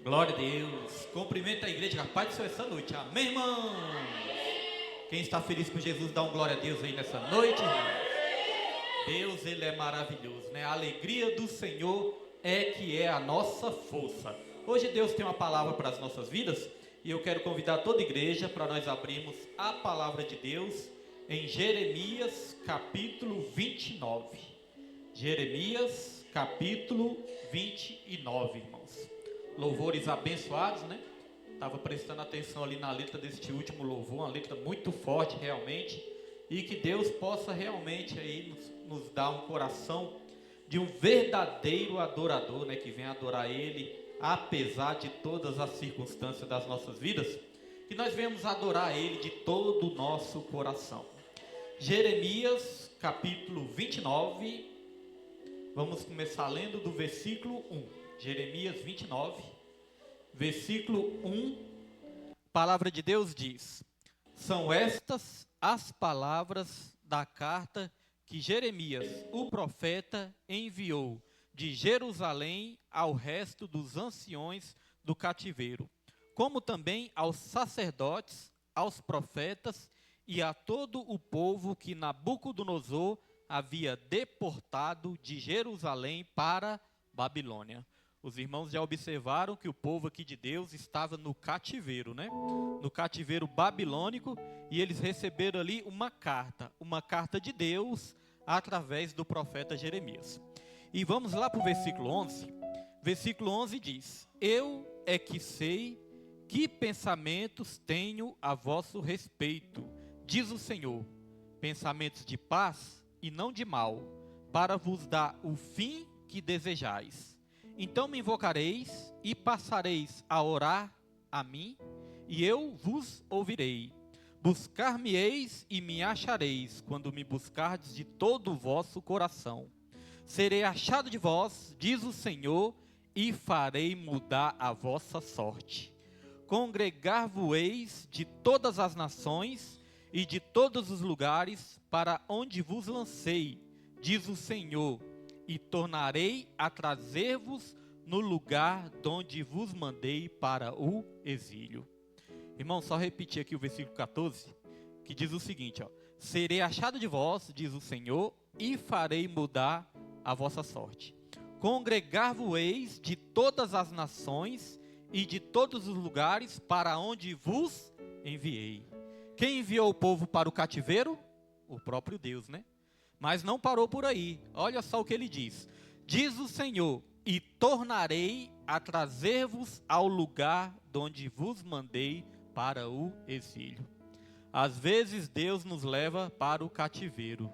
Glória a Deus. Cumprimenta a igreja, a paz do Senhor essa noite. Amém, irmão? Quem está feliz com Jesus, dá um glória a Deus aí nessa noite, irmão. Deus, Ele é maravilhoso, né? A alegria do Senhor é que é a nossa força. Hoje Deus tem uma palavra para as nossas vidas e eu quero convidar toda a igreja para nós abrirmos a palavra de Deus em Jeremias capítulo 29. Jeremias capítulo 29, irmãos. Louvores abençoados, né? Estava prestando atenção ali na letra deste último louvor, uma letra muito forte realmente, e que Deus possa realmente aí nos dar um coração de um verdadeiro adorador, né? Que venha adorar Ele, apesar de todas as circunstâncias das nossas vidas, que nós venhamos adorar Ele de todo o nosso coração. Jeremias capítulo 29, vamos começar lendo do versículo 1. Jeremias 29, versículo 1, a palavra de Deus diz: são estas as palavras da carta que Jeremias, o profeta, enviou de Jerusalém ao resto dos anciões do cativeiro, como também aos sacerdotes, aos profetas e a todo o povo que Nabucodonosor havia deportado de Jerusalém para Babilônia. Os irmãos já observaram que o povo aqui de Deus estava no cativeiro, né? No cativeiro babilônico, e eles receberam ali uma carta de Deus através do profeta Jeremias. E vamos lá para o versículo 11. Versículo 11 diz: eu é que sei que pensamentos tenho a vosso respeito, diz o Senhor, pensamentos de paz e não de mal, para vos dar o fim que desejais. Então me invocareis e passareis a orar a mim, e eu vos ouvirei. Buscar-me-eis e me achareis, quando me buscardes de todo o vosso coração. Serei achado de vós, diz o Senhor, e farei mudar a vossa sorte. Congregar-vos-eis de todas as nações e de todos os lugares para onde vos lancei, diz o Senhor, e tornarei a trazer-vos no lugar donde vos mandei para o exílio. Irmão, só repetir aqui o versículo 14, que diz o seguinte, ó: serei achado de vós, diz o Senhor, e farei mudar a vossa sorte. Congregar-vos-eis de todas as nações e de todos os lugares para onde vos enviei. Quem enviou o povo para o cativeiro? O próprio Deus, né? Mas não parou por aí. Olha só o que ele diz. Diz o Senhor: e tornarei a trazer-vos ao lugar donde vos mandei para o exílio. Às vezes Deus nos leva para o cativeiro,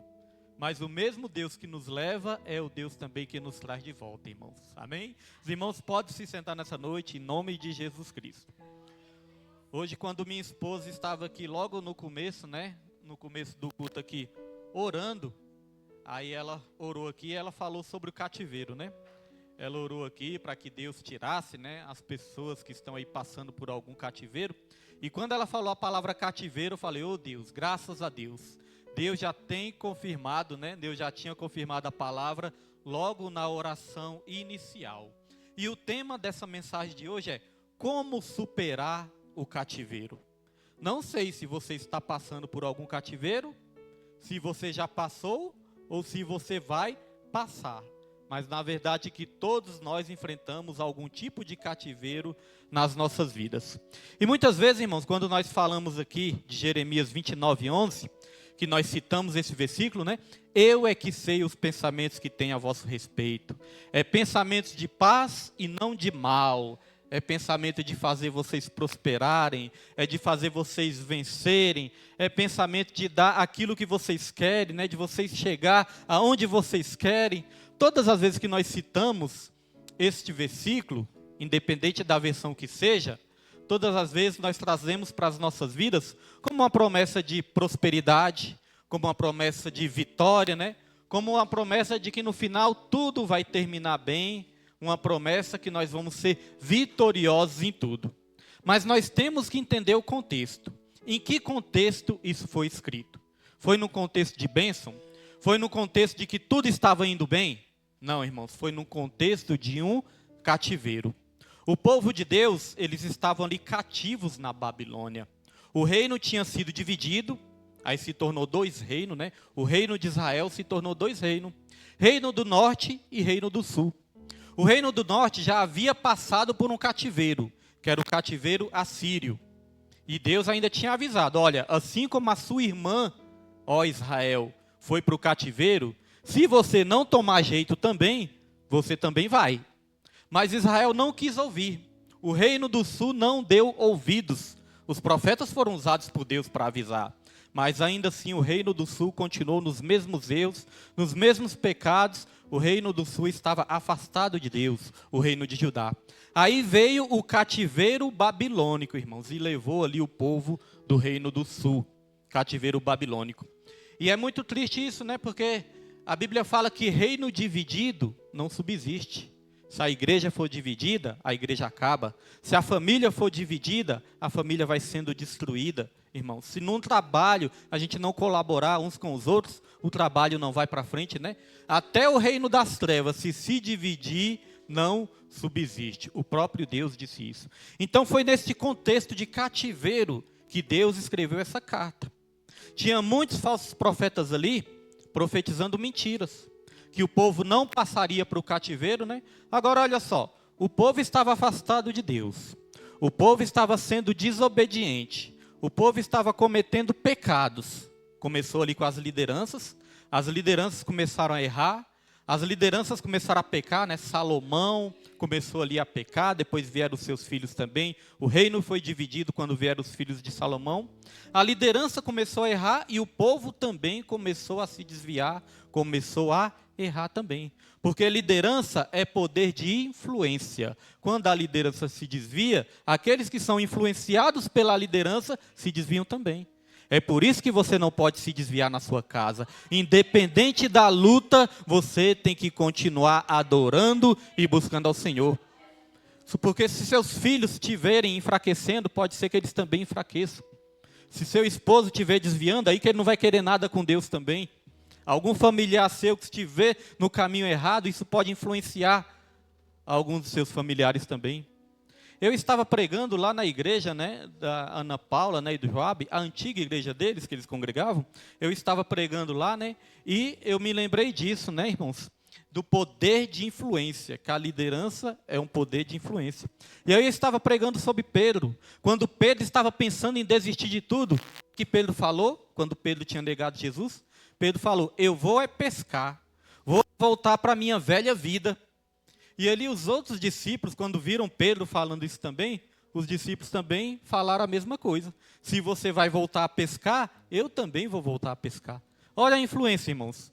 mas o mesmo Deus que nos leva é o Deus também que nos traz de volta, irmãos. Amém? Os irmãos podem se sentar nessa noite em nome de Jesus Cristo. Hoje, quando minha esposa estava aqui logo no começo, né? No começo do culto aqui, orando, aí ela orou aqui e ela falou sobre o cativeiro, né? Ela orou aqui para que Deus tirasse, né, as pessoas que estão aí passando por algum cativeiro. E quando ela falou a palavra cativeiro, eu falei: oh Deus, graças a Deus. Deus já tem confirmado, né? Deus já tinha confirmado a palavra logo na oração inicial. E o tema dessa mensagem de hoje é: como superar o cativeiro. Não sei se você está passando por algum cativeiro, se você já passou ou se você vai passar. Mas na verdade que todos nós enfrentamos algum tipo de cativeiro nas nossas vidas. E muitas vezes, irmãos, quando nós falamos aqui de Jeremias 29:11, que nós citamos esse versículo, né? Eu é que sei os pensamentos que tenho a vosso respeito. É pensamentos de paz e não de mal. É pensamento de fazer vocês prosperarem, é de fazer vocês vencerem, é pensamento de dar aquilo que vocês querem, né? De vocês chegar aonde vocês querem. Todas as vezes que nós citamos este versículo, independente da versão que seja, todas as vezes nós trazemos para as nossas vidas como uma promessa de prosperidade, como uma promessa de vitória, né? Como uma promessa de que no final tudo vai terminar bem, uma promessa que nós vamos ser vitoriosos em tudo. Mas nós temos que entender o contexto. Em que contexto isso foi escrito? Foi no contexto de bênção? Foi no contexto de que tudo estava indo bem? Não, irmãos, foi no contexto de um cativeiro. O povo de Deus, eles estavam ali cativos na Babilônia. O reino tinha sido dividido, aí se tornou 2 reinos, né? O reino de Israel se tornou 2 reinos. Reino do norte e reino do sul. O reino do norte já havia passado por um cativeiro, que era o cativeiro assírio. E Deus ainda tinha avisado, olha, assim como a sua irmã, ó Israel, foi para o cativeiro, se você não tomar jeito também, você também vai. Mas Israel não quis ouvir. O reino do sul não deu ouvidos. Os profetas foram usados por Deus para avisar. Mas ainda assim o reino do sul continuou nos mesmos erros, nos mesmos pecados. O reino do sul estava afastado de Deus, o reino de Judá. Aí veio o cativeiro babilônico, irmãos, e levou ali o povo do reino do sul, cativeiro babilônico. E é muito triste isso, né? Porque a Bíblia fala que reino dividido não subsiste. Se a igreja for dividida, a igreja acaba. Se a família for dividida, a família vai sendo destruída, irmãos. Se num trabalho a gente não colaborar uns com os outros, o trabalho não vai para frente, né? Até o reino das trevas, se dividir, não subsiste. O próprio Deus disse isso. Então foi nesse contexto de cativeiro que Deus escreveu essa carta. Tinha muitos falsos profetas ali, profetizando mentiras. Que o povo não passaria para o cativeiro, né? Agora olha só, o povo estava afastado de Deus. O povo estava sendo desobediente. O povo estava cometendo pecados. Começou ali com as lideranças começaram a errar, as lideranças começaram a pecar, né? Salomão começou ali a pecar, depois vieram os seus filhos também. O reino foi dividido quando vieram os filhos de Salomão. A liderança começou a errar e o povo também começou a se desviar, começou a errar também. Porque liderança é poder de influência. Quando a liderança se desvia, aqueles que são influenciados pela liderança se desviam também. É por isso que você não pode se desviar na sua casa. Independente da luta, você tem que continuar adorando e buscando ao Senhor. Porque se seus filhos estiverem enfraquecendo, pode ser que eles também enfraqueçam. Se seu esposo estiver desviando, aí que ele não vai querer nada com Deus também. Algum familiar seu que estiver no caminho errado, isso pode influenciar alguns dos seus familiares também. Eu estava pregando lá na igreja, né, da Ana Paula, né, e do Joabe, a antiga igreja deles, que eles congregavam. Eu estava pregando lá, né, e eu me lembrei disso, né, irmãos, do poder de influência, que a liderança é um poder de influência. E aí eu estava pregando sobre Pedro. Quando Pedro estava pensando em desistir de tudo, o que Pedro falou, quando Pedro tinha negado Jesus? Pedro falou, eu vou pescar, vou voltar para a minha velha vida. E ali os outros discípulos, quando viram Pedro falando isso também, os discípulos também falaram a mesma coisa. Se você vai voltar a pescar, eu também vou voltar a pescar. Olha a influência, irmãos.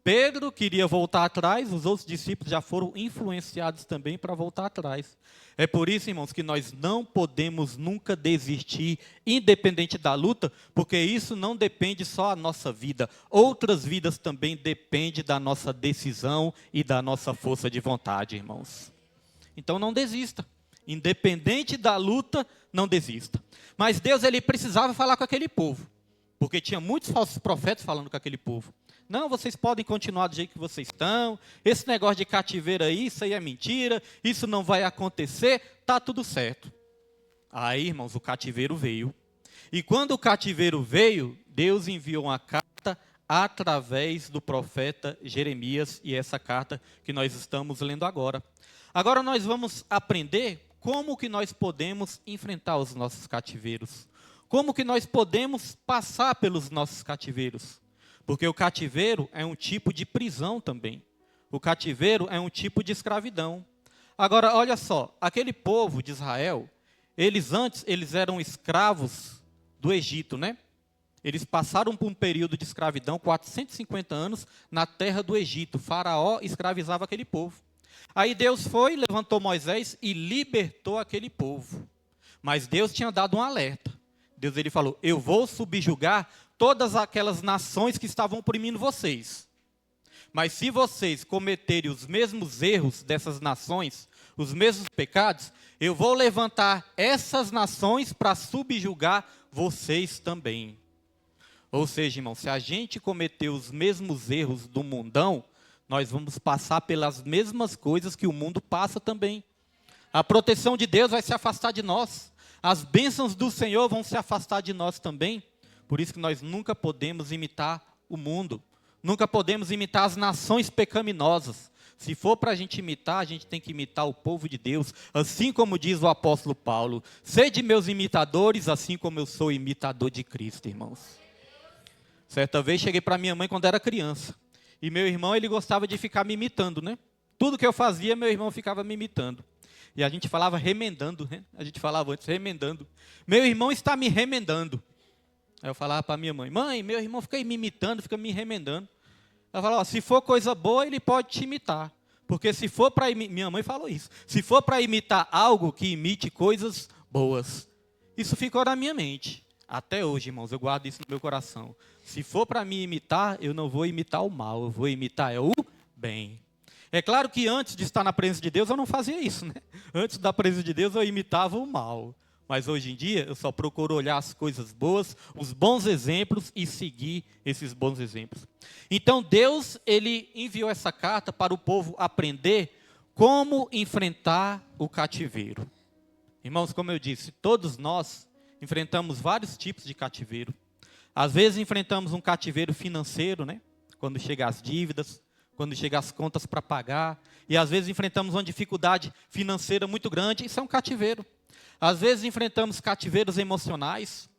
Pedro queria voltar atrás, os outros discípulos já foram influenciados também para voltar atrás. É por isso, irmãos, que nós não podemos nunca desistir, independente da luta, porque isso não depende só da nossa vida. Outras vidas também dependem da nossa decisão e da nossa força de vontade, irmãos. Então não desista. Independente da luta, não desista. Mas Deus, ele precisava falar com aquele povo, porque tinha muitos falsos profetas falando com aquele povo. Não, vocês podem continuar do jeito que vocês estão. Esse negócio de cativeiro aí, isso aí é mentira. Isso não vai acontecer. Está tudo certo. Aí, irmãos, o cativeiro veio. E quando o cativeiro veio, Deus enviou uma carta através do profeta Jeremias. E essa carta que nós estamos lendo agora. Agora nós vamos aprender como que nós podemos enfrentar os nossos cativeiros. Como que nós podemos passar pelos nossos cativeiros. Porque o cativeiro é um tipo de prisão também. O cativeiro é um tipo de escravidão. Agora, olha só, aquele povo de Israel, eles eram escravos do Egito, né? Eles passaram por um período de escravidão, 450 anos, na terra do Egito. O faraó escravizava aquele povo. Aí Deus foi, levantou Moisés e libertou aquele povo. Mas Deus tinha dado um alerta. Deus, ele falou, eu vou subjugar todas aquelas nações que estavam oprimindo vocês. Mas se vocês cometerem os mesmos erros dessas nações, os mesmos pecados, eu vou levantar essas nações para subjugar vocês também. Ou seja, irmão, se a gente cometer os mesmos erros do mundão, nós vamos passar pelas mesmas coisas que o mundo passa também. A proteção de Deus vai se afastar de nós. As bênçãos do Senhor vão se afastar de nós também. Por isso que nós nunca podemos imitar o mundo. Nunca podemos imitar as nações pecaminosas. Se for para a gente imitar, a gente tem que imitar o povo de Deus. Assim como diz o apóstolo Paulo. Sede meus imitadores, assim como eu sou imitador de Cristo, irmãos. Certa vez cheguei para minha mãe quando era criança. E meu irmão, ele gostava de ficar me imitando, né? Tudo que eu fazia, meu irmão ficava me imitando. E a gente falava remendando, né? A gente falava antes, remendando. Meu irmão está me remendando. Aí eu falava para minha mãe, mãe, meu irmão fica me imitando, fica me remendando. Ela falava, se for coisa boa, ele pode te imitar. Porque se for para imitar, minha mãe falou isso, se for para imitar algo que imite coisas boas. Isso ficou na minha mente. Até hoje, irmãos, eu guardo isso no meu coração. Se for para me imitar, eu não vou imitar o mal, eu vou imitar o bem. É claro que antes de estar na presença de Deus, eu não fazia isso, né? Antes da presença de Deus, eu imitava o mal. Mas hoje em dia, eu só procuro olhar as coisas boas, os bons exemplos e seguir esses bons exemplos. Então, Deus, ele enviou essa carta para o povo aprender como enfrentar o cativeiro. Irmãos, como eu disse, todos nós enfrentamos vários tipos de cativeiro. Às vezes, enfrentamos um cativeiro financeiro, né? Quando chegam as dívidas, quando chegam as contas para pagar. E às vezes enfrentamos uma dificuldade financeira muito grande, isso é um cativeiro. Às vezes enfrentamos cativeiros emocionais,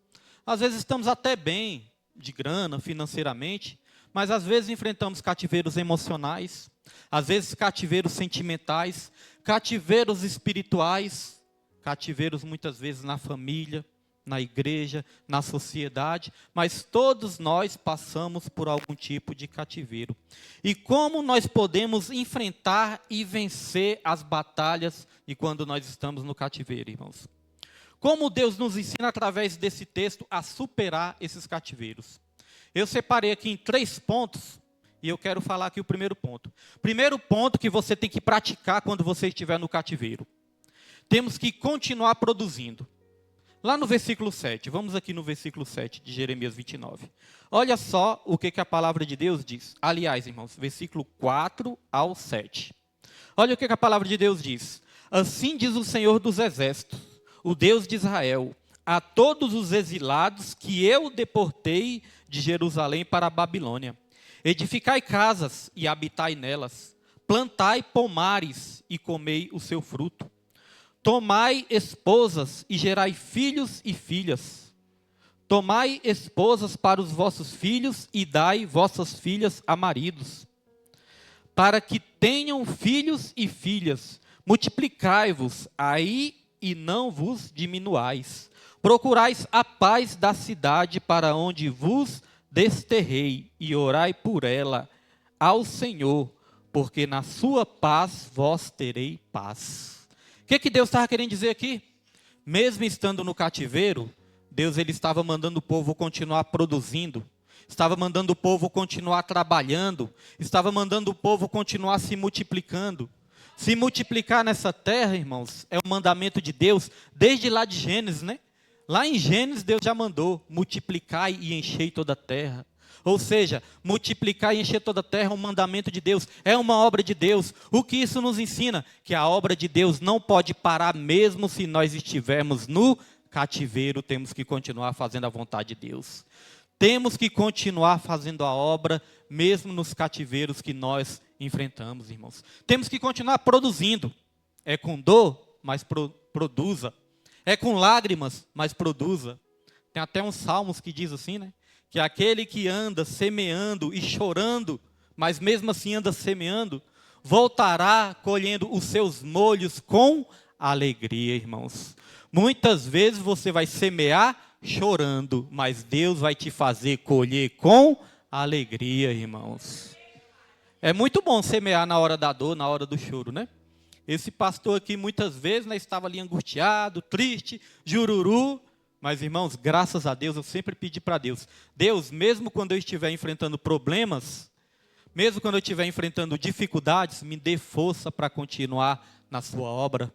às vezes estamos até bem de grana, financeiramente, mas às vezes enfrentamos cativeiros emocionais, às vezes cativeiros sentimentais, cativeiros espirituais, cativeiros muitas vezes na família, na igreja, na sociedade, mas todos nós passamos por algum tipo de cativeiro. E como nós podemos enfrentar e vencer as batalhas e quando nós estamos no cativeiro, irmãos? Como Deus nos ensina através desse texto a superar esses cativeiros? Eu separei aqui em 3 pontos e eu quero falar aqui o primeiro ponto. Primeiro ponto que você tem que praticar quando você estiver no cativeiro. Temos que continuar produzindo. Lá no versículo 7, vamos aqui no versículo 7 de Jeremias 29. Olha só o que a palavra de Deus diz. Aliás, irmãos, versículo 4 ao 7. Olha o que a palavra de Deus diz. Assim diz o Senhor dos Exércitos, o Deus de Israel, a todos os exilados que eu deportei de Jerusalém para a Babilônia. Edificai casas e habitai nelas. Plantai pomares e comei o seu fruto. Tomai esposas e gerai filhos e filhas. Tomai esposas para os vossos filhos e dai vossas filhas a maridos, para que tenham filhos e filhas. Multiplicai-vos aí e não vos diminuais. Procurais a paz da cidade para onde vos desterrei e orai por ela ao Senhor, porque na sua paz vós terei paz. O que Deus estava querendo dizer aqui? Mesmo estando no cativeiro, Deus ele estava mandando o povo continuar produzindo, estava mandando o povo continuar trabalhando, estava mandando o povo continuar se multiplicando. Se multiplicar nessa terra, irmãos, é um mandamento de Deus, desde lá de Gênesis, né? Lá em Gênesis Deus já mandou, multiplicai e enchei toda a terra. Ou seja, multiplicar e encher toda a terra é um mandamento de Deus, é uma obra de Deus. O que isso nos ensina? Que a obra de Deus não pode parar mesmo se nós estivermos no cativeiro, temos que continuar fazendo a vontade de Deus. Temos que continuar fazendo a obra, mesmo nos cativeiros que nós enfrentamos, irmãos. Temos que continuar produzindo. É com dor, mas produza. É com lágrimas, mas produza. Tem até uns salmos que diz assim, né? Que aquele que anda semeando e chorando, mas mesmo assim anda semeando, voltará colhendo os seus molhos com alegria, irmãos. Muitas vezes você vai semear chorando, mas Deus vai te fazer colher com alegria, irmãos. É muito bom semear na hora da dor, na hora do choro, né? Esse pastor aqui muitas vezes, né, estava ali angustiado, triste, jururu. Mas, irmãos, graças a Deus, eu sempre pedi para Deus. Deus, mesmo quando eu estiver enfrentando problemas, mesmo quando eu estiver enfrentando dificuldades, me dê força para continuar na sua obra.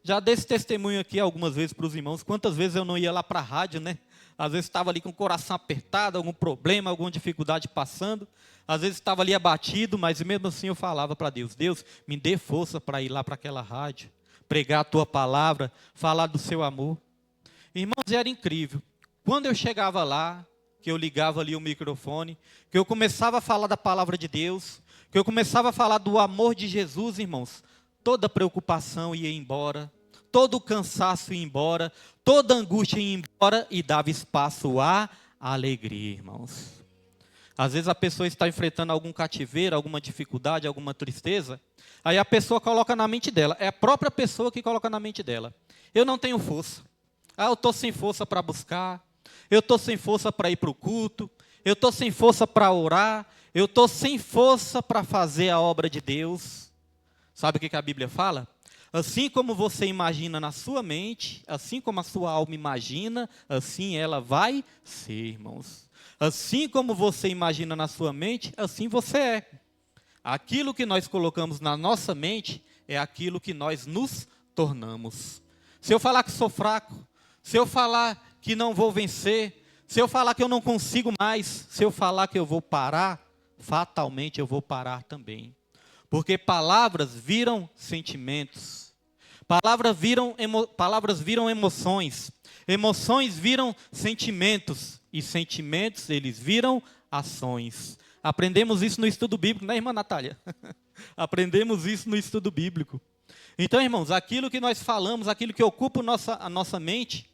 Já dei esse testemunho aqui algumas vezes para os irmãos. Quantas vezes eu não ia lá para a rádio, né? Às vezes estava ali com o coração apertado, algum problema, alguma dificuldade passando. Às vezes estava ali abatido, mas mesmo assim eu falava para Deus. Deus, me dê força para ir lá para aquela rádio, pregar a tua palavra, falar do seu amor. Irmãos, era incrível. Quando eu chegava lá, que eu ligava ali o microfone, que eu começava a falar da palavra de Deus, que eu começava a falar do amor de Jesus, irmãos, toda preocupação ia embora, todo cansaço ia embora, toda angústia ia embora e dava espaço à alegria, irmãos. Às vezes a pessoa está enfrentando algum cativeiro, alguma dificuldade, alguma tristeza, aí a pessoa coloca na mente dela, é a própria pessoa que coloca na mente dela: eu não tenho força, eu estou sem força para buscar, eu estou sem força para ir para o culto, eu estou sem força para orar, eu estou sem força para fazer a obra de Deus. Sabe o que a Bíblia fala? Assim como você imagina na sua mente, assim como a sua alma imagina, assim ela vai ser, irmãos. Assim como você imagina na sua mente, assim você é. Aquilo que nós colocamos na nossa mente é aquilo que nós nos tornamos. Se eu falar que sou fraco, se eu falar que não vou vencer, se eu falar que eu não consigo mais, se eu falar que eu vou parar, fatalmente eu vou parar também. Porque palavras viram sentimentos, palavras viram emoções, emoções viram sentimentos, e sentimentos eles viram ações. Aprendemos isso no estudo bíblico, né, irmã Natália? Aprendemos isso no estudo bíblico. Então, irmãos, aquilo que nós falamos, aquilo que ocupa a nossa mente,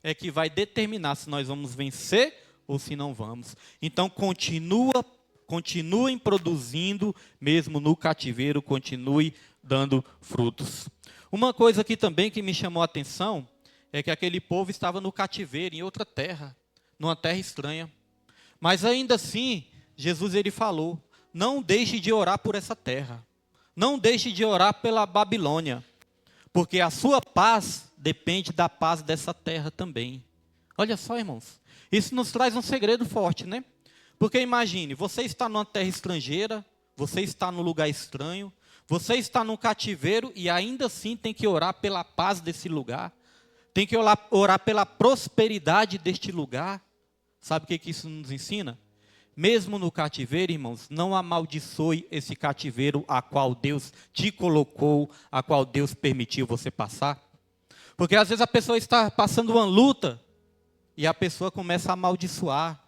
é que vai determinar se nós vamos vencer ou se não vamos. Então, continuem produzindo, mesmo no cativeiro, continue dando frutos. Uma coisa aqui também que me chamou a atenção, é que aquele povo estava no cativeiro, em outra terra, numa terra estranha. Mas ainda assim, Jesus ele falou: não deixe de orar por essa terra. Não deixe de orar pela Babilônia. Porque a sua paz depende da paz dessa terra também. Olha só, irmãos. Isso nos traz um segredo forte, né? Porque imagine, você está numa terra estrangeira, você está num lugar estranho, você está num cativeiro e ainda assim tem que orar pela paz desse lugar. Tem que orar pela prosperidade deste lugar. Sabe o que isso nos ensina? Mesmo no cativeiro, irmãos, não amaldiçoe esse cativeiro a qual Deus te colocou, a qual Deus permitiu você passar. Porque às vezes a pessoa está passando uma luta e a pessoa começa a amaldiçoar.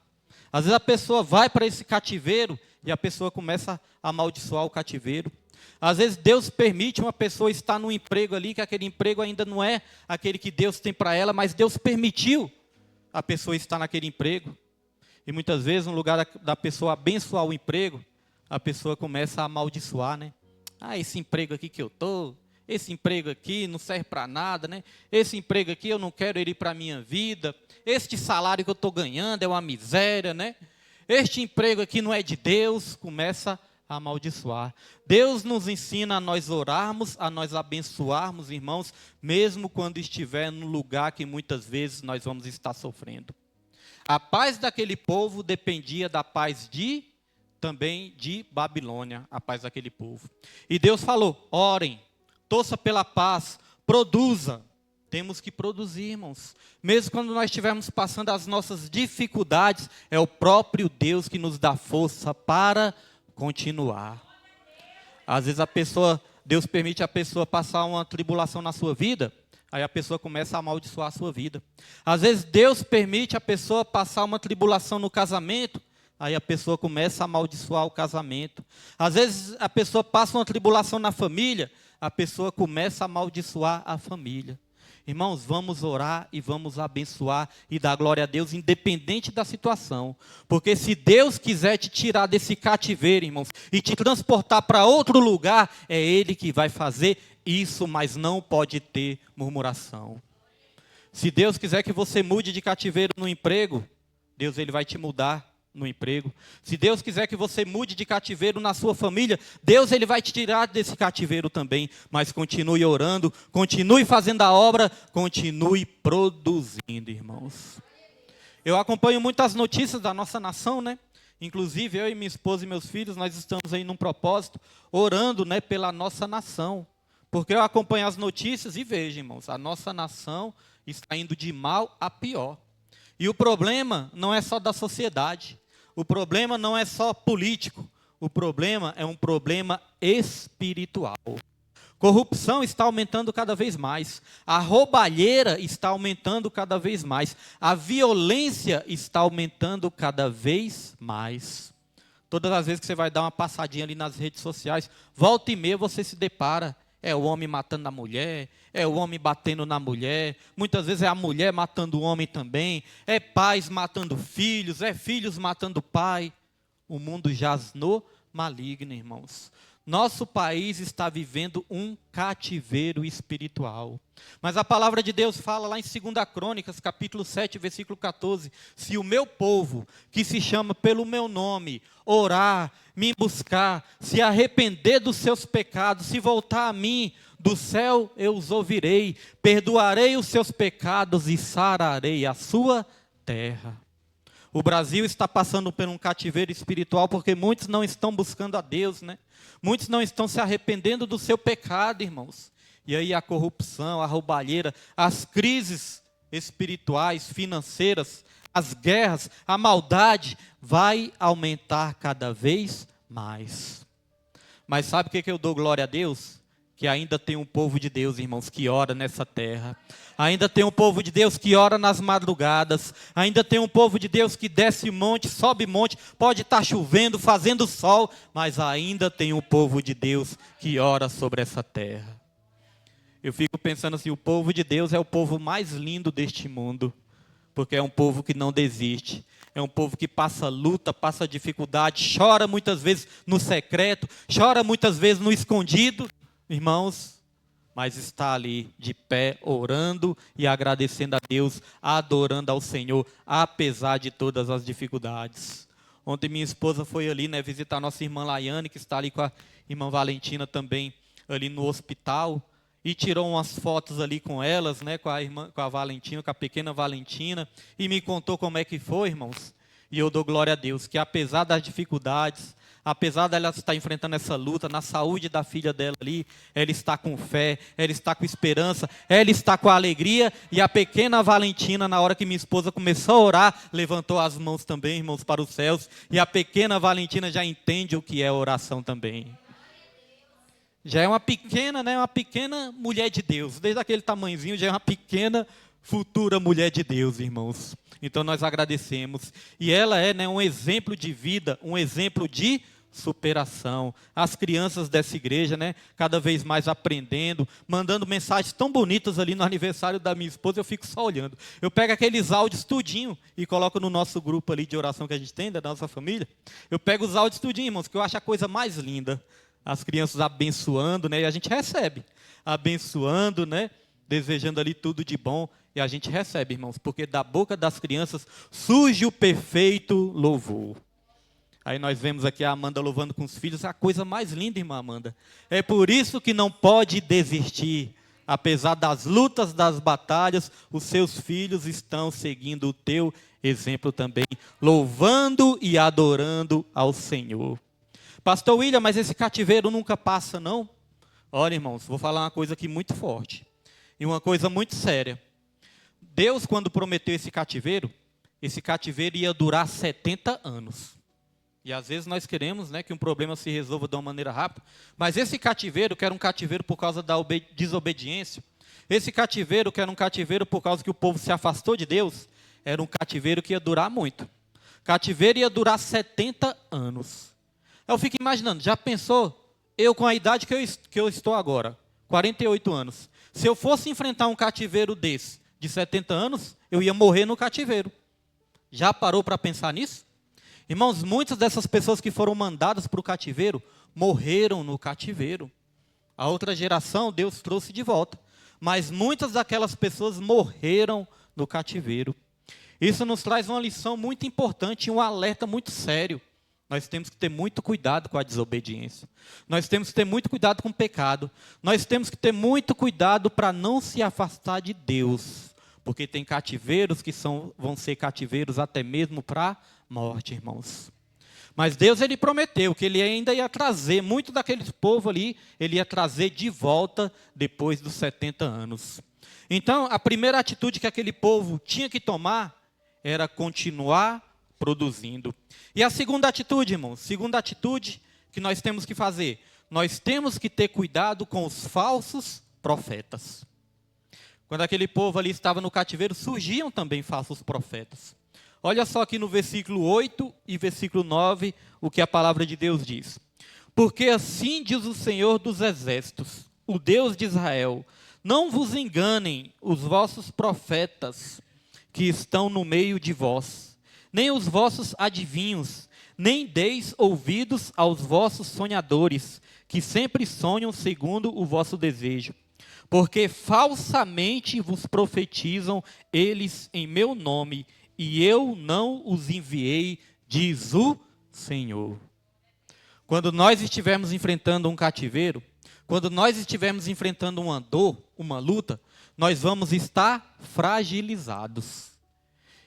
Às vezes a pessoa vai para esse cativeiro e a pessoa começa a amaldiçoar o cativeiro. Às vezes Deus permite uma pessoa estar num emprego ali, que aquele emprego ainda não é aquele que Deus tem para ela, mas Deus permitiu a pessoa estar naquele emprego. E muitas vezes, no lugar da pessoa abençoar o emprego, a pessoa começa a amaldiçoar, né? Ah, esse emprego aqui que eu estou, esse emprego aqui não serve para nada, né? Esse emprego aqui eu não quero ele para a minha vida. Este salário que eu estou ganhando é uma miséria, né? Este emprego aqui não é de Deus, começa a amaldiçoar. Deus nos ensina a nós orarmos, a nós abençoarmos, irmãos, mesmo quando estiver no lugar que muitas vezes nós vamos estar sofrendo. A paz daquele povo dependia da paz também de Babilônia, a paz daquele povo. E Deus falou: orem, torça pela paz, produza. Temos que produzir, irmãos. Mesmo quando nós estivermos passando as nossas dificuldades, é o próprio Deus que nos dá força para continuar. Às vezes Deus permite a pessoa passar uma tribulação na sua vida, aí a pessoa começa a amaldiçoar a sua vida. Às vezes Deus permite a pessoa passar uma tribulação no casamento, aí a pessoa começa a amaldiçoar o casamento. Às vezes a pessoa passa uma tribulação na família, a pessoa começa a amaldiçoar a família. Irmãos, vamos orar e vamos abençoar e dar glória a Deus, independente da situação. Porque se Deus quiser te tirar desse cativeiro, irmãos, e te transportar para outro lugar, é Ele que vai fazer isso, mas não pode ter murmuração. Se Deus quiser que você mude de cativeiro no emprego, Deus ele vai te mudar no emprego. Se Deus quiser que você mude de cativeiro na sua família, Deus ele vai te tirar desse cativeiro também. Mas continue orando, continue fazendo a obra, continue produzindo, irmãos. Eu acompanho muitas notícias da nossa nação, né? Inclusive eu e minha esposa e meus filhos, nós estamos aí num propósito, orando, né, pela nossa nação. Porque eu acompanho as notícias e vejo, irmãos, a nossa nação está indo de mal a pior. E o problema não é só da sociedade. O problema não é só político. O problema é um problema espiritual. Corrupção está aumentando cada vez mais. A roubalheira está aumentando cada vez mais. A violência está aumentando cada vez mais. Todas as vezes que você vai dar uma passadinha ali nas redes sociais, volta e meia você se depara. É o homem matando a mulher, é o homem batendo na mulher. Muitas vezes é a mulher matando o homem também. É pais matando filhos, é filhos matando pai. O mundo jaz no maligno, irmãos. Nosso país está vivendo um cativeiro espiritual. Mas a palavra de Deus fala lá em 2 Crônicas, capítulo 7, versículo 14. Se o meu povo, que se chama pelo meu nome, orar, me buscar, se arrepender dos seus pecados, se voltar a mim, do céu eu os ouvirei, perdoarei os seus pecados e sararei a sua terra. O Brasil está passando por um cativeiro espiritual porque muitos não estão buscando a Deus, né? Muitos não estão se arrependendo do seu pecado, irmãos. E aí a corrupção, a roubalheira, as crises espirituais, financeiras, as guerras, a maldade vai aumentar cada vez mais. Mas sabe o que eu dou glória a Deus? Que ainda tem um povo de Deus, irmãos, que ora nessa terra. Ainda tem um povo de Deus que ora nas madrugadas. Ainda tem um povo de Deus que desce monte, sobe monte. Pode estar chovendo, fazendo sol. Mas ainda tem um povo de Deus que ora sobre essa terra. Eu fico pensando assim, o povo de Deus é o povo mais lindo deste mundo. Porque é um povo que não desiste. É um povo que passa luta, passa dificuldade. Chora muitas vezes no secreto. Chora muitas vezes no escondido. Irmãos, mas está ali de pé, orando e agradecendo a Deus, adorando ao Senhor, apesar de todas as dificuldades. Ontem minha esposa foi ali, né, visitar a nossa irmã Laiane, que está ali com a irmã Valentina também, ali no hospital, e tirou umas fotos ali com elas, né, com a Valentina, com a pequena Valentina, e me contou como é que foi, irmãos. E eu dou glória a Deus, que apesar das dificuldades, apesar dela estar enfrentando essa luta, na saúde da filha dela ali, ela está com fé, ela está com esperança, ela está com alegria, e a pequena Valentina, na hora que minha esposa começou a orar, levantou as mãos também, irmãos, para os céus, e a pequena Valentina já entende o que é oração também. Já é uma pequena, né, uma pequena mulher de Deus, desde aquele tamanhozinho, já é uma pequena futura mulher de Deus, irmãos. Então nós agradecemos, e ela é, né, um exemplo de vida, um exemplo de superação. As crianças dessa igreja, né, cada vez mais aprendendo, mandando mensagens tão bonitas ali no aniversário da minha esposa, eu fico só olhando. Eu pego aqueles áudios tudinho e coloco no nosso grupo ali de oração que a gente tem, da nossa família. Eu pego os áudios tudinho, irmãos, que eu acho a coisa mais linda. As crianças abençoando, né, e a gente recebe. Abençoando, né, desejando ali tudo de bom, e a gente recebe, irmãos, porque da boca das crianças surge o perfeito louvor. Aí nós vemos aqui a Amanda louvando com os filhos, a coisa mais linda, irmã Amanda. É por isso que não pode desistir. Apesar das lutas, das batalhas, os seus filhos estão seguindo o teu exemplo também, louvando e adorando ao Senhor. Pastor William, mas esse cativeiro nunca passa, não? Olha, irmãos, vou falar uma coisa aqui muito forte. E uma coisa muito séria. Deus, quando prometeu esse cativeiro ia durar 70 anos. E às vezes nós queremos, né, que um problema se resolva de uma maneira rápida. Mas esse cativeiro, que era um cativeiro por causa da desobediência, esse cativeiro, que era um cativeiro por causa que o povo se afastou de Deus, era um cativeiro que ia durar muito. Cativeiro ia durar 70 anos. Eu fico imaginando, já pensou? Eu com a idade que eu estou agora, 48 anos. Se eu fosse enfrentar um cativeiro desse, de 70 anos, eu ia morrer no cativeiro. Já parou para pensar nisso? Irmãos, muitas dessas pessoas que foram mandadas para o cativeiro, morreram no cativeiro. A outra geração, Deus trouxe de volta. Mas muitas daquelas pessoas morreram no cativeiro. Isso nos traz uma lição muito importante e um alerta muito sério. Nós temos que ter muito cuidado com a desobediência. Nós temos que ter muito cuidado com o pecado. Nós temos que ter muito cuidado para não se afastar de Deus. Porque tem cativeiros que vão ser cativeiros até mesmo para a morte, irmãos. Mas Deus, ele prometeu que ele ainda ia trazer, muito daquele povo ali, ele ia trazer de volta depois dos 70 anos. Então, a primeira atitude que aquele povo tinha que tomar era continuar produzindo. E a segunda atitude, irmãos, segunda atitude que nós temos que fazer, nós temos que ter cuidado com os falsos profetas. Quando aquele povo ali estava no cativeiro, surgiam também falsos profetas. Olha só aqui no versículo 8 e versículo 9, o que a palavra de Deus diz. Porque assim diz o Senhor dos Exércitos, o Deus de Israel, não vos enganem os vossos profetas que estão no meio de vós, nem os vossos adivinhos, nem deis ouvidos aos vossos sonhadores, que sempre sonham segundo o vosso desejo. Porque falsamente vos profetizam eles em meu nome, e eu não os enviei, diz o Senhor. Quando nós estivermos enfrentando um cativeiro, quando nós estivermos enfrentando uma dor, uma luta, nós vamos estar fragilizados.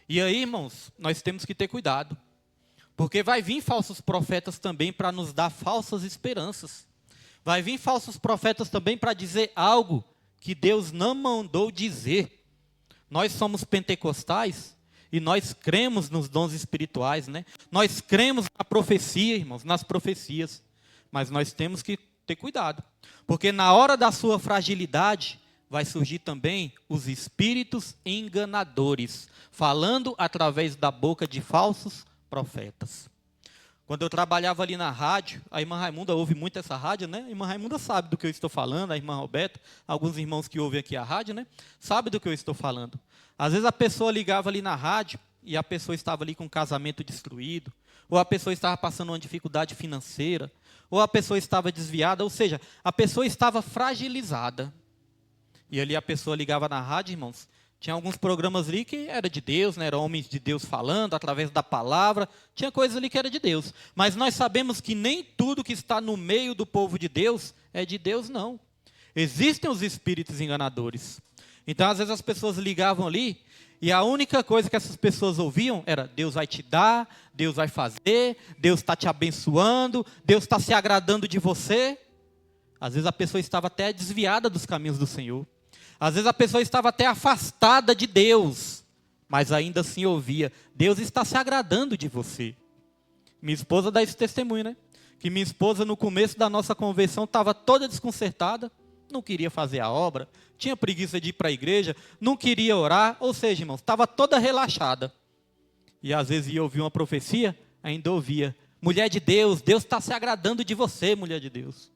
E aí, irmãos, nós temos que ter cuidado. Porque vai vir falsos profetas também para nos dar falsas esperanças. Vai vir falsos profetas também para dizer algo que Deus não mandou dizer. Nós somos pentecostais e nós cremos nos dons espirituais, né? Nós cremos na profecia, irmãos, nas profecias. Mas nós temos que ter cuidado. Porque na hora da sua fragilidade, vai surgir também os espíritos enganadores, falando através da boca de falsos profetas. Quando eu trabalhava ali na rádio, a irmã Raimunda ouve muito essa rádio, né? A irmã Raimunda sabe do que eu estou falando, a irmã Roberta, alguns irmãos que ouvem aqui a rádio, né? Sabe do que eu estou falando. Às vezes a pessoa ligava ali na rádio e a pessoa estava ali com um casamento destruído, ou a pessoa estava passando uma dificuldade financeira, ou a pessoa estava desviada, ou seja, a pessoa estava fragilizada. E ali a pessoa ligava na rádio, irmãos, tinha alguns programas ali que era de Deus, né? Eram homens de Deus falando através da palavra. Tinha coisas ali que era de Deus. Mas nós sabemos que nem tudo que está no meio do povo de Deus é de Deus, não. Existem os espíritos enganadores. Então, às vezes as pessoas ligavam ali e a única coisa que essas pessoas ouviam era: Deus vai te dar, Deus vai fazer, Deus está te abençoando, Deus está se agradando de você. Às vezes a pessoa estava até desviada dos caminhos do Senhor. Às vezes a pessoa estava até afastada de Deus, mas ainda assim ouvia: Deus está se agradando de você. Minha esposa dá esse testemunho, né? Que minha esposa no começo da nossa conversão estava toda desconcertada, não queria fazer a obra, tinha preguiça de ir para a igreja, não queria orar, ou seja, irmãos, estava toda relaxada. E às vezes ia ouvir uma profecia, ainda ouvia: mulher de Deus, Deus está se agradando de você, mulher de Deus.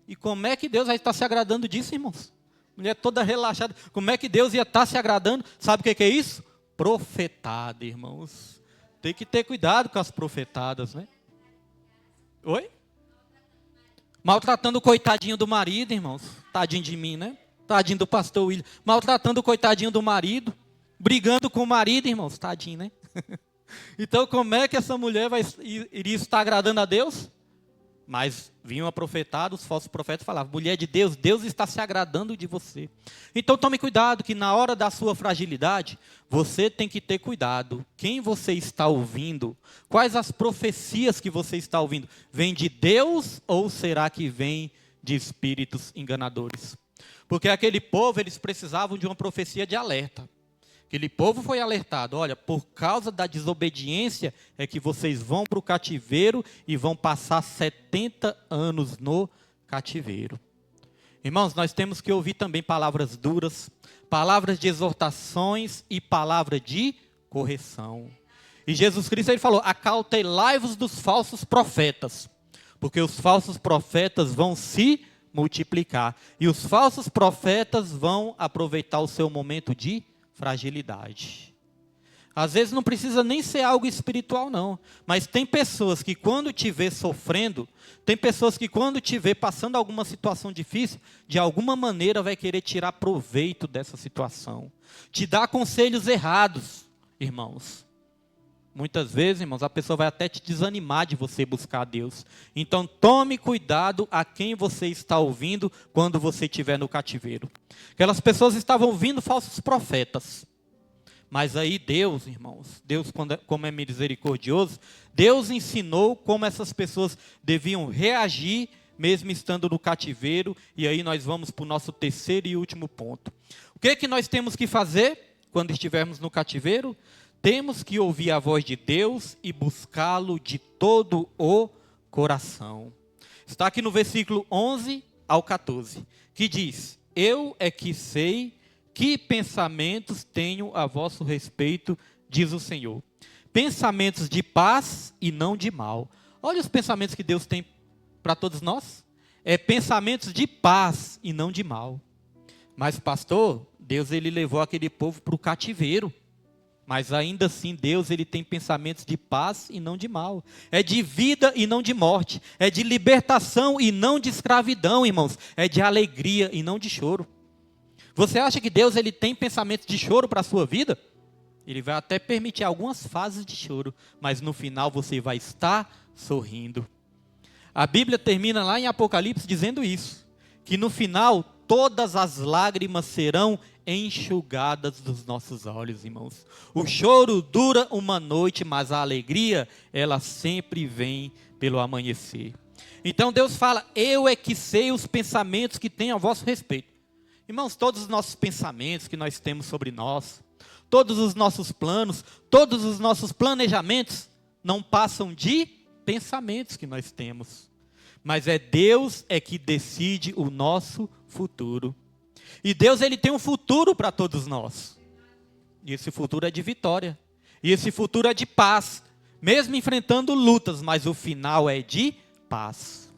E como é que Deus vai estar se agradando disso, irmãos? Mulher toda relaxada. Como é que Deus ia estar se agradando? Sabe o que é isso? Profetada, irmãos. Tem que ter cuidado com as profetadas, né? Oi? Maltratando o coitadinho do marido, irmãos. Tadinho de mim, né? Tadinho do pastor William. Maltratando o coitadinho do marido. Brigando com o marido, irmãos. Tadinho, né? Então, como é que essa mulher iria estar agradando a Deus? Mas vinham a profetar, os falsos profetas falavam: mulher de Deus, Deus está se agradando de você. Então tome cuidado que na hora da sua fragilidade, você tem que ter cuidado. Quem você está ouvindo? Quais as profecias que você está ouvindo? Vem de Deus ou será que vem de espíritos enganadores? Porque aquele povo, eles precisavam de uma profecia de alerta. Aquele povo foi alertado: olha, por causa da desobediência é que vocês vão para o cativeiro e vão passar 70 anos no cativeiro. Irmãos, nós temos que ouvir também palavras duras, palavras de exortações e palavra de correção. E Jesus Cristo, ele falou: acautelai-vos dos falsos profetas, porque os falsos profetas vão se multiplicar. E os falsos profetas vão aproveitar o seu momento de fragilidade. Às vezes não precisa nem ser algo espiritual, não. Mas tem pessoas que quando te vê sofrendo, tem pessoas que quando te vê passando alguma situação difícil, de alguma maneira vai querer tirar proveito dessa situação. Te dá conselhos errados, irmãos. Muitas vezes, irmãos, a pessoa vai até te desanimar de você buscar a Deus. Então tome cuidado a quem você está ouvindo quando você estiver no cativeiro. Aquelas pessoas estavam ouvindo falsos profetas. Mas aí Deus, irmãos, Deus, como é misericordioso, Deus ensinou como essas pessoas deviam reagir mesmo estando no cativeiro. E aí nós vamos para o nosso terceiro e último ponto. O que é que nós temos que fazer quando estivermos no cativeiro? Temos que ouvir a voz de Deus e buscá-lo de todo o coração. Está aqui no versículo 11 ao 14, que diz: eu é que sei que pensamentos tenho a vosso respeito, diz o Senhor. Pensamentos de paz e não de mal. Olha os pensamentos que Deus tem para todos nós. É pensamentos de paz e não de mal. Mas pastor, Deus ele levou aquele povo para o cativeiro. Mas ainda assim Deus ele tem pensamentos de paz e não de mal. É de vida e não de morte. É de libertação e não de escravidão, irmãos. É de alegria e não de choro. Você acha que Deus ele tem pensamentos de choro para a sua vida? Ele vai até permitir algumas fases de choro, mas no final você vai estar sorrindo. A Bíblia termina lá em Apocalipse dizendo isso, que no final todas as lágrimas serão enxugadas dos nossos olhos, irmãos. O choro dura uma noite, mas a alegria, ela sempre vem pelo amanhecer. Então Deus fala: eu é que sei os pensamentos que tenho a vosso respeito. Irmãos, todos os nossos pensamentos que nós temos sobre nós, todos os nossos planos, todos os nossos planejamentos, não passam de pensamentos que nós temos. Mas é Deus é que decide o nosso futuro. E Deus ele tem um futuro para todos nós. E esse futuro é de vitória. E esse futuro é de paz. Mesmo enfrentando lutas, mas o final é de paz.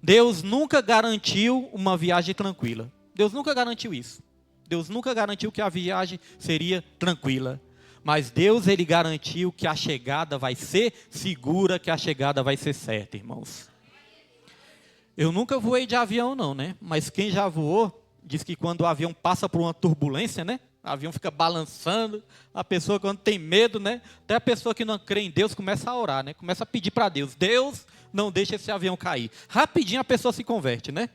Deus nunca garantiu uma viagem tranquila. Deus nunca garantiu isso. Deus nunca garantiu que a viagem seria tranquila. Mas Deus ele garantiu que a chegada vai ser segura, que a chegada vai ser certa, irmãos. Eu nunca voei de avião não, né? Mas quem já voou, diz que quando o avião passa por uma turbulência, né? O avião fica balançando, a pessoa quando tem medo, né? Até a pessoa que não crê em Deus começa a orar, né? Começa a pedir para Deus: Deus, não deixa esse avião cair. Rapidinho a pessoa se converte, né?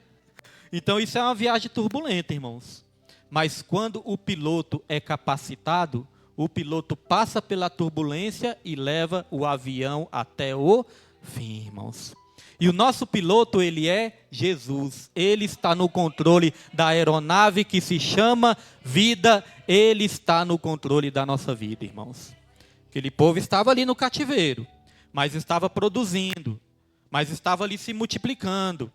Então isso é uma viagem turbulenta, irmãos. Mas quando o piloto é capacitado, o piloto passa pela turbulência e leva o avião até o fim, irmãos. E o nosso piloto, ele é Jesus. Ele está no controle da aeronave que se chama vida. Ele está no controle da nossa vida, irmãos. Aquele povo estava ali no cativeiro, mas estava produzindo, mas estava ali se multiplicando.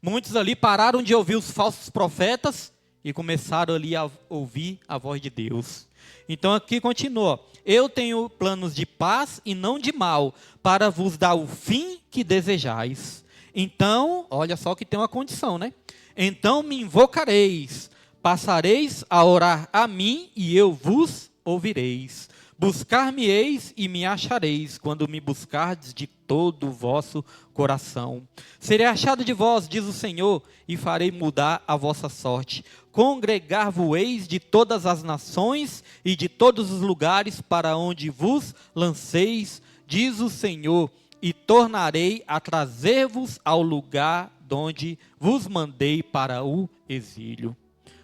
Muitos ali pararam de ouvir os falsos profetas e começaram ali a ouvir a voz de Deus. Então aqui continua: eu tenho planos de paz e não de mal, para vos dar o fim que desejais. Então, olha só que tem uma condição, né? Então me invocareis, passareis a orar a mim e eu vos ouvireis. Buscar-me-eis e me achareis, quando me buscardes de todo o vosso coração. Serei achado de vós, diz o Senhor, e farei mudar a vossa sorte. Congregar-vos-eis de todas as nações e de todos os lugares para onde vos lanceis, diz o Senhor, e tornarei a trazer-vos ao lugar donde vos mandei para o exílio.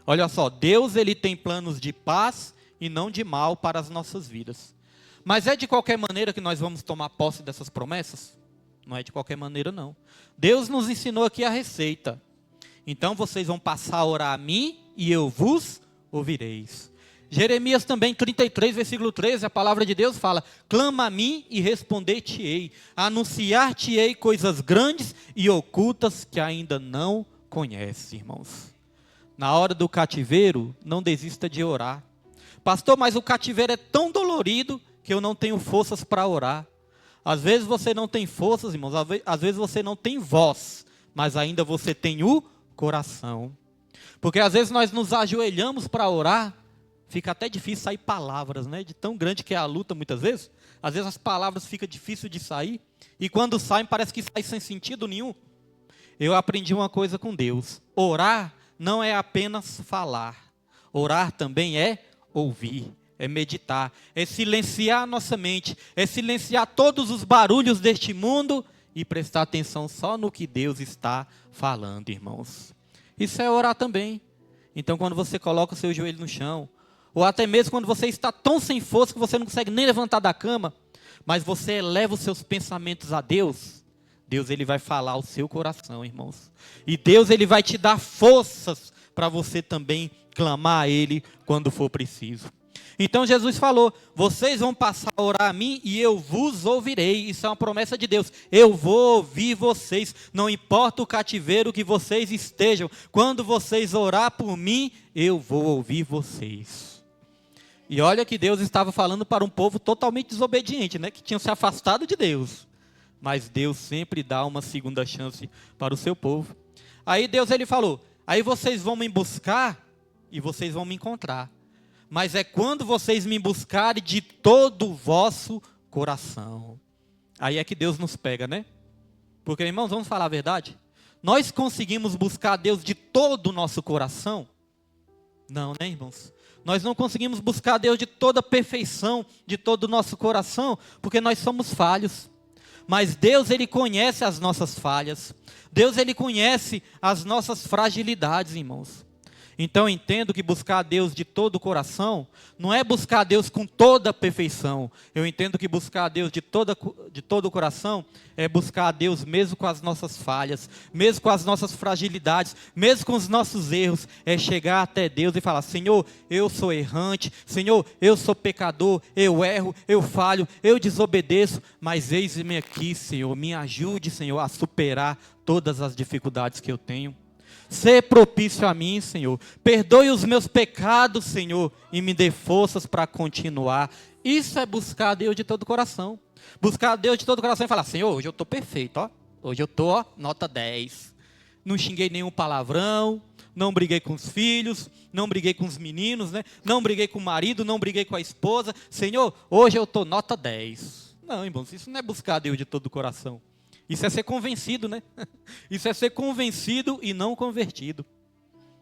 Olha só, Deus ele tem planos de paz e não de mal para as nossas vidas. Mas é de qualquer maneira que nós vamos tomar posse dessas promessas? Não é de qualquer maneira não. Deus nos ensinou aqui a receita. Então vocês vão passar a orar a mim e eu vos ouvireis. Jeremias também 33, versículo 13, a palavra de Deus fala: clama a mim e responder-te-ei, anunciar-te-ei coisas grandes e ocultas que ainda não conheces, irmãos. Na hora do cativeiro, não desista de orar. Pastor, mas o cativeiro é tão dolorido que eu não tenho forças para orar. Às vezes você não tem forças, irmãos, às vezes você não tem voz, mas ainda você tem o coração. Porque às vezes nós nos ajoelhamos para orar, fica até difícil sair palavras, né? De tão grande que é a luta muitas vezes. Às vezes as palavras ficam difíceis de sair, e quando saem parece que sai sem sentido nenhum. Eu aprendi uma coisa com Deus: orar não é apenas falar, orar também é ouvir, é meditar, é silenciar a nossa mente, é silenciar todos os barulhos deste mundo e prestar atenção só no que Deus está falando, irmãos. Isso é orar também. Então quando você coloca o seu joelho no chão, ou até mesmo quando você está tão sem força que você não consegue nem levantar da cama, mas você eleva os seus pensamentos a Deus, Deus ele vai falar ao seu coração, irmãos. E Deus ele vai te dar forças para você também clamar a Ele quando for preciso. Então Jesus falou, vocês vão passar a orar a mim e eu vos ouvirei. Isso é uma promessa de Deus. Eu vou ouvir vocês, não importa o cativeiro que vocês estejam. Quando vocês orar por mim, eu vou ouvir vocês. E olha que Deus estava falando para um povo totalmente desobediente, né? Que tinham se afastado de Deus. Mas Deus sempre dá uma segunda chance para o seu povo. Aí Deus ele falou, aí vocês vão me buscar e vocês vão me encontrar. Mas é quando vocês me buscarem de todo o vosso coração. Aí é que Deus nos pega, né? Porque, irmãos, vamos falar a verdade? Nós conseguimos buscar Deus de todo o nosso coração? Não, né, irmãos? Nós não conseguimos buscar Deus de toda a perfeição, de todo o nosso coração, porque nós somos falhos. Mas Deus, Ele conhece as nossas falhas. Deus, Ele conhece as nossas fragilidades, irmãos. Então eu entendo que buscar a Deus de todo o coração não é buscar a Deus com toda a perfeição. Eu entendo que buscar a Deus de todo o coração é buscar a Deus mesmo com as nossas falhas, mesmo com as nossas fragilidades, mesmo com os nossos erros. É chegar até Deus e falar, Senhor, eu sou errante, Senhor, eu sou pecador, eu erro, eu falho, eu desobedeço, mas eis-me aqui, Senhor, me ajude, Senhor, a superar todas as dificuldades que eu tenho. Ser propício a mim, Senhor. Perdoe os meus pecados, Senhor, e me dê forças para continuar. Isso é buscar a Deus de todo o coração. Buscar a Deus de todo o coração e falar, Senhor, hoje eu estou perfeito, ó. Hoje eu estou, nota 10. Não xinguei nenhum palavrão, não briguei com os filhos, não briguei com os meninos, né? Não briguei com o marido, não briguei com a esposa. Senhor, hoje eu estou nota 10. Não, irmãos, isso não é buscar a Deus de todo o coração. Isso é ser convencido, né? Isso é ser convencido e não convertido.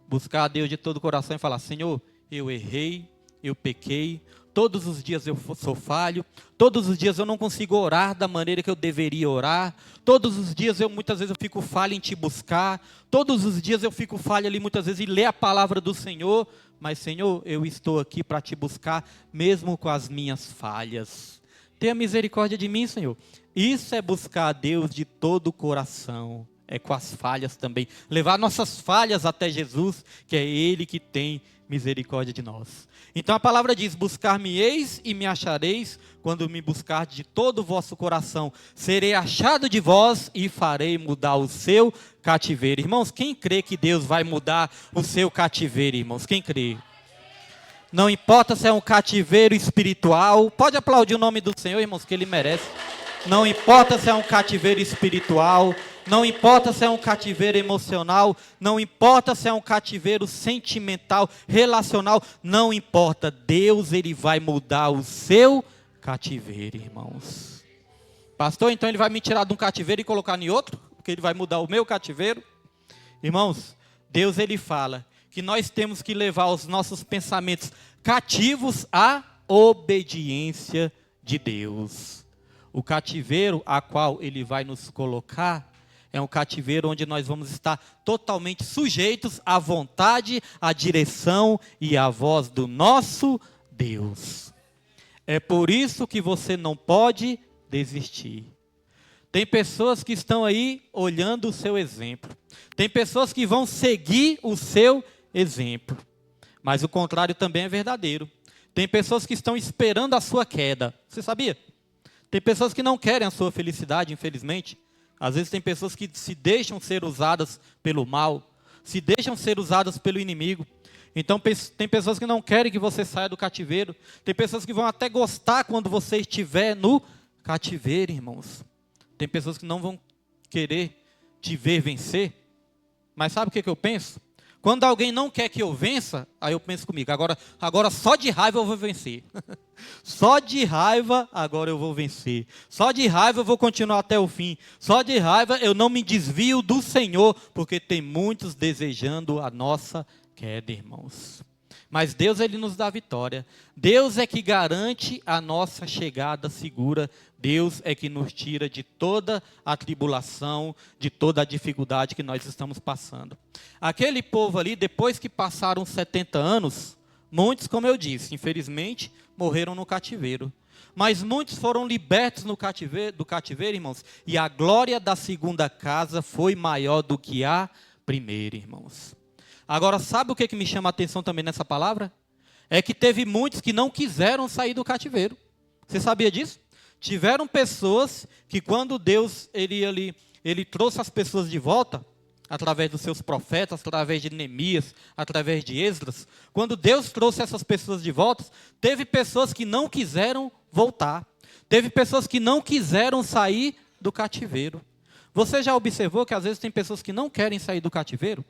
Buscar a Deus de todo o coração e falar, Senhor, eu errei, eu pequei, todos os dias eu sou falho, todos os dias eu não consigo orar da maneira que eu deveria orar, todos os dias muitas vezes eu fico falho em te buscar, todos os dias eu fico falho ali muitas vezes em ler a palavra do Senhor, mas Senhor, eu estou aqui para te buscar mesmo com as minhas falhas. Tenha misericórdia de mim, Senhor. Isso é buscar a Deus de todo o coração. É com as falhas também. Levar nossas falhas até Jesus, que é Ele que tem misericórdia de nós. Então a palavra diz, buscar-me-eis e me achareis, quando me buscar de todo o vosso coração. Serei achado de vós e farei mudar o seu cativeiro. Irmãos, quem crê que Deus vai mudar o seu cativeiro, irmãos? Quem crê? Não importa se é um cativeiro espiritual. Pode aplaudir o nome do Senhor, irmãos, que Ele merece. Não importa se é um cativeiro espiritual, não importa se é um cativeiro emocional, não importa se é um cativeiro sentimental, relacional, não importa. Deus, Ele vai mudar o seu cativeiro, irmãos. Pastor, então Ele vai me tirar de um cativeiro e colocar em outro? Porque Ele vai mudar o meu cativeiro? Irmãos, Deus, Ele fala que nós temos que levar os nossos pensamentos cativos à obediência de Deus. O cativeiro a qual Ele vai nos colocar é um cativeiro onde nós vamos estar totalmente sujeitos à vontade, à direção e à voz do nosso Deus. É por isso que você não pode desistir. Tem pessoas que estão aí olhando o seu exemplo. Tem pessoas que vão seguir o seu exemplo. Mas o contrário também é verdadeiro. Tem pessoas que estão esperando a sua queda. Você sabia? Tem pessoas que não querem a sua felicidade, infelizmente. Às vezes tem pessoas que se deixam ser usadas pelo mal, se deixam ser usadas pelo inimigo. Então tem pessoas que não querem que você saia do cativeiro. Tem pessoas que vão até gostar quando você estiver no cativeiro, irmãos. Tem pessoas que não vão querer te ver vencer. Mas sabe o que eu penso? Quando alguém não quer que eu vença, aí eu penso comigo, agora só de raiva eu vou vencer. Só de raiva agora eu vou vencer. Só de raiva eu vou continuar até o fim. Só de raiva eu não me desvio do Senhor, porque tem muitos desejando a nossa queda, irmãos. Mas Deus, Ele nos dá vitória. Deus é que garante a nossa chegada segura. Deus é que nos tira de toda a tribulação, de toda a dificuldade que nós estamos passando. Aquele povo ali, depois que passaram 70 anos, muitos, como eu disse, infelizmente, morreram no cativeiro. Mas muitos foram libertos do cativeiro, irmãos. E a glória da segunda casa foi maior do que a primeira, irmãos. Agora, sabe o que me chama a atenção também nessa palavra? é que teve muitos que não quiseram sair do cativeiro. Você sabia disso? Tiveram pessoas que quando Deus ele trouxe as pessoas de volta, através dos seus profetas, através de Neemias, através de Esdras, quando Deus trouxe essas pessoas de volta, teve pessoas que não quiseram voltar. Teve pessoas que não quiseram sair do cativeiro. Você já observou que às vezes tem pessoas que não querem sair do cativeiro?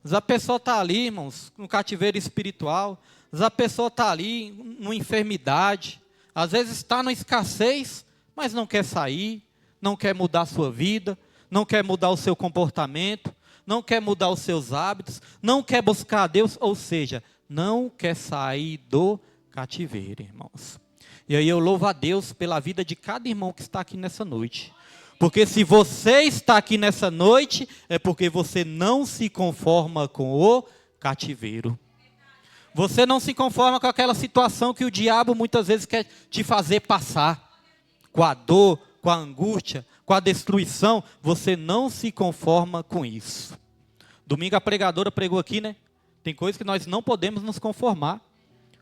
Às vezes a pessoa está ali, irmãos, no cativeiro espiritual. Às vezes a pessoa está ali, numa enfermidade. Às vezes está na escassez, mas não quer sair, não quer mudar a sua vida, não quer mudar o seu comportamento, não quer mudar os seus hábitos, não quer buscar a Deus, ou seja, não quer sair do cativeiro, irmãos. E aí eu louvo a Deus pela vida de cada irmão que está aqui nessa noite. Porque se você está aqui nessa noite, é porque você não se conforma com o cativeiro. Você não se conforma com aquela situação que o diabo muitas vezes quer te fazer passar. Com a dor, com a angústia, com a destruição, você não se conforma com isso. Domingo a pregadora pregou aqui, né? Tem coisas que nós não podemos nos conformar.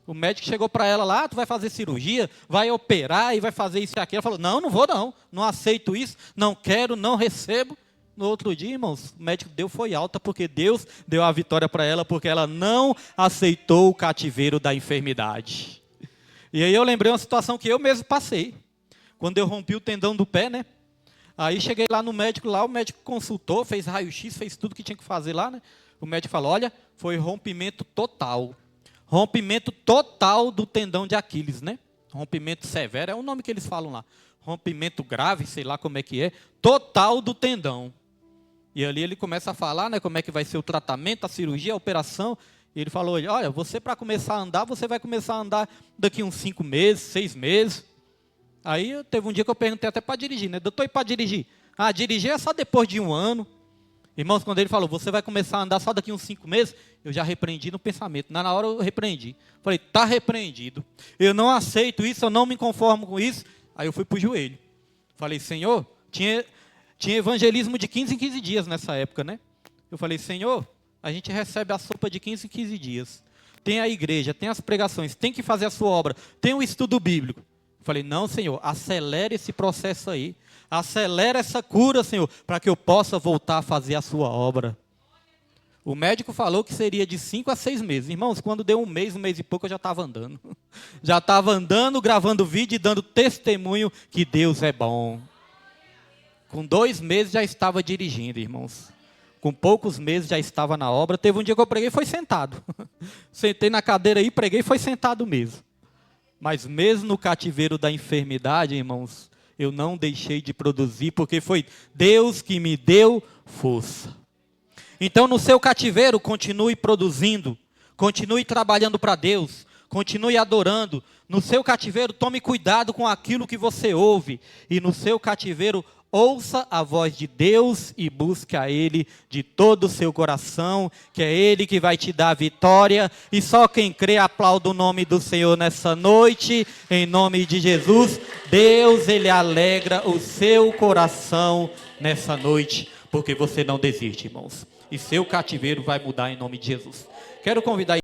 O médico chegou para ela lá, tu vai fazer cirurgia, vai operar e vai fazer isso e aquilo. Ela falou, não vou não aceito isso, não quero, não recebo. No outro dia, irmãos, o médico deu foi alta, porque Deus deu a vitória para ela, porque ela não aceitou o cativeiro da enfermidade. E aí eu lembrei uma situação que eu mesmo passei. Quando eu rompi o tendão do pé, né? Aí cheguei lá no médico, lá o médico consultou, fez raio-x, fez tudo que tinha que fazer lá, né? O médico falou, olha, foi rompimento total. Rompimento total do tendão de Aquiles, né? Rompimento severo, é o nome que eles falam lá. Rompimento grave, sei lá como é que é. Total do tendão. E ali ele começa a falar, né? Como é que vai ser o tratamento, a cirurgia, a operação. E ele falou, olha, você para começar a andar, você vai começar a andar daqui uns 5 meses, 6 meses. Aí teve um dia que eu perguntei até para dirigir, né? Doutor, e para dirigir? Ah, dirigir é só depois de 1 ano. Irmãos, quando ele falou, você vai começar a andar só daqui uns 5 meses, eu já repreendi no pensamento. Na hora eu repreendi. Falei, está repreendido. Eu não aceito isso, eu não me conformo com isso. Aí eu fui para o joelho. Falei, Senhor, tinha evangelismo de 15 em 15 dias nessa época, né? Eu falei, Senhor, a gente recebe a sopa de 15 em 15 dias. Tem a igreja, tem as pregações, tem que fazer a sua obra, tem o estudo bíblico. Eu falei, não, Senhor, acelere esse processo aí. Acelera essa cura, Senhor, para que eu possa voltar a fazer a sua obra. O médico falou que seria de 5 a 6 meses. Irmãos, quando deu 1 mês e pouco, eu já estava andando. Já estava andando, gravando vídeo e dando testemunho que Deus é bom. Com 2 meses já estava dirigindo, irmãos. Com poucos meses já estava na obra. Teve um dia que eu preguei e foi sentado. Sentei na cadeira aí, preguei e foi sentado mesmo. Mas mesmo no cativeiro da enfermidade, irmãos, eu não deixei de produzir, porque foi Deus que me deu força. Então, no seu cativeiro, continue produzindo, continue trabalhando para Deus, continue adorando. No seu cativeiro, tome cuidado com aquilo que você ouve. E no seu cativeiro, ouça a voz de Deus e busque a Ele de todo o seu coração, que é Ele que vai te dar a vitória. E só quem crê aplauda o nome do Senhor nessa noite, em nome de Jesus. Deus, Ele alegra o seu coração nessa noite, porque você não desiste, irmãos. E seu cativeiro vai mudar em nome de Jesus. Quero convidar